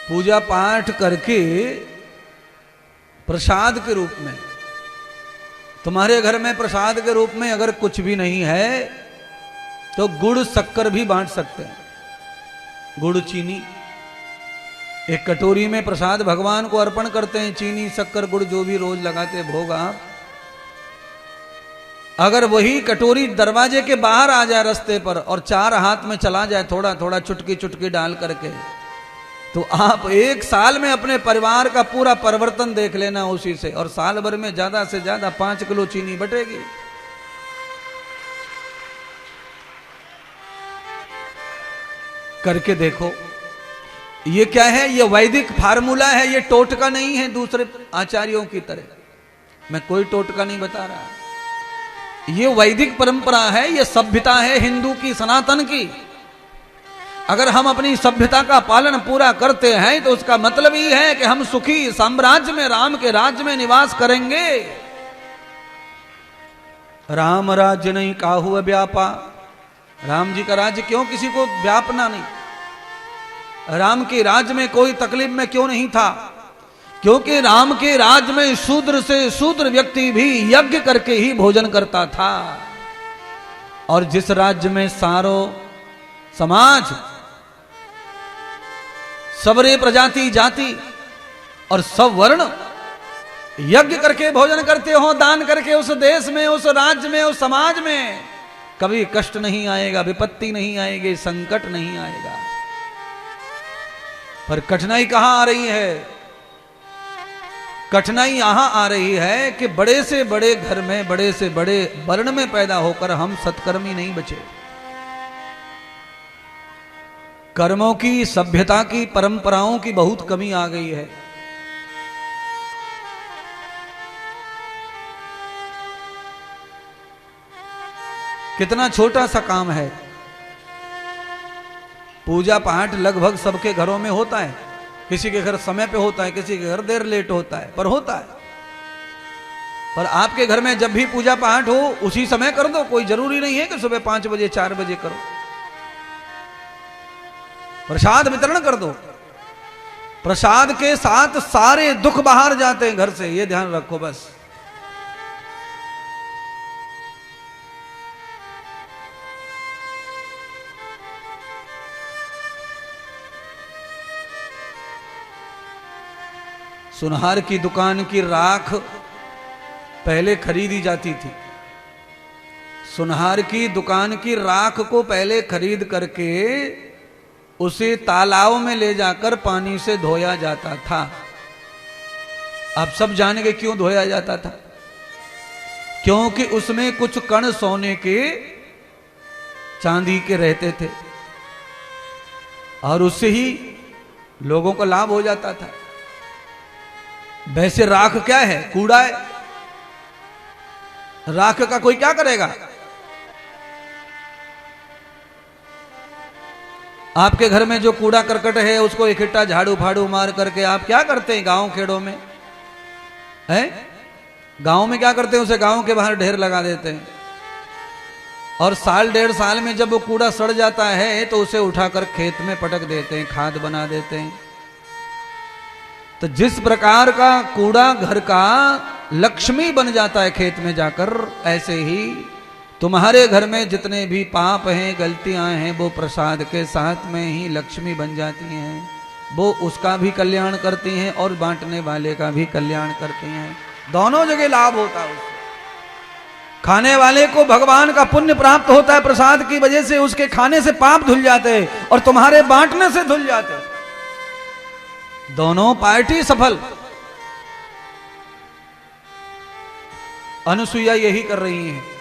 पूजा पाठ करके प्रसाद के रूप में, तुम्हारे घर में प्रसाद के रूप में अगर कुछ भी नहीं है तो गुड़ शक्कर भी बांट सकते हैं। गुड़ चीनी एक कटोरी में प्रसाद भगवान को अर्पण करते हैं, चीनी शक्कर गुड़ जो भी रोज लगाते भोग आप। अगर वही कटोरी दरवाजे के बाहर आ जाए रास्ते पर और चार हाथ में चला जाए थोड़ा थोड़ा चुटकी चुटकी डाल करके, तो आप एक साल में अपने परिवार का पूरा परिवर्तन देख लेना उसी से। और साल भर में ज्यादा से ज्यादा 5 किलो चीनी बटेगी। करके देखो। ये क्या है? ये वैदिक फार्मूला है, ये टोटका नहीं है दूसरे आचार्यों की तरह। मैं कोई टोटका नहीं बता रहा, ये वैदिक परंपरा है, ये सभ्यता है हिंदू की, सनातन की। अगर हम अपनी सभ्यता का पालन पूरा करते हैं तो उसका मतलब ही है कि हम सुखी साम्राज्य में, राम के राज्य में निवास करेंगे। राम राज्य नहीं काहू व्यापा, राम जी का राज्य क्यों किसी को व्यापना नहीं? राम के राज्य में कोई तकलीफ में क्यों नहीं था? क्योंकि राम के राज्य में शूद्र से शूद्र व्यक्ति भी यज्ञ करके ही भोजन करता था। और जिस राज्य में सारो समाज, सबरे प्रजाति जाति और सब वर्ण यज्ञ करके भोजन करते हो, दान करके, उस देश में, उस राज्य में, उस समाज में कभी कष्ट नहीं आएगा, विपत्ति नहीं आएगी, संकट नहीं आएगा। पर कठिनाई कहां आ रही है? कठिनाई यहां आ रही है कि बड़े से बड़े घर में, बड़े से बड़े वर्ण में पैदा होकर हम सत्कर्मी नहीं बचे। कर्मों की, सभ्यता की, परंपराओं की बहुत कमी आ गई है। कितना छोटा सा काम है, पूजा पाठ लगभग सबके घरों में होता है। किसी के घर समय पे होता है, किसी के घर देर लेट होता है, पर होता है। पर आपके घर में जब भी पूजा पाठ हो उसी समय कर दो, कोई जरूरी नहीं है कि सुबह 5 बजे 4 बजे करो। प्रसाद वितरण कर दो, प्रसाद के साथ सारे दुख बाहर जाते हैं घर से, ये ध्यान रखो बस। सुनहार की दुकान की राख पहले खरीदी जाती थी। सुनहार की दुकान की राख को पहले खरीद करके उसे तालाब में ले जाकर पानी से धोया जाता था। आप सब जानेंगे क्यों धोया जाता था? क्योंकि उसमें कुछ कण सोने के, चांदी के रहते थे और उससे ही लोगों को लाभ हो जाता था। वैसे राख क्या है? कूड़ा है। राख का कोई क्या करेगा? आपके घर में जो कूड़ा करकट है उसको इकट्ठा झाड़ू फाड़ू मार करके आप क्या करते हैं गांव खेड़ों में? है गांव में क्या करते हैं? उसे गांव के बाहर ढेर लगा देते हैं और साल 1.5 साल में जब वो कूड़ा सड़ जाता है तो उसे उठाकर खेत में पटक देते हैं, खाद बना देते हैं। तो जिस प्रकार का कूड़ा घर का लक्ष्मी बन जाता है खेत में जाकर, ऐसे ही तुम्हारे घर में जितने भी पाप हैं, गलतियां हैं, वो प्रसाद के साथ में ही लक्ष्मी बन जाती हैं। वो उसका भी कल्याण करती हैं और बांटने वाले का भी कल्याण करती हैं। दोनों जगह लाभ होता है उससे। खाने वाले को भगवान का पुण्य प्राप्त होता है प्रसाद की वजह से, उसके खाने से पाप धुल जाते हैं और तुम्हारे बांटने से धुल जाते हैं। दोनों पार्टी सफल। अनुसुईया यही कर रही हैं।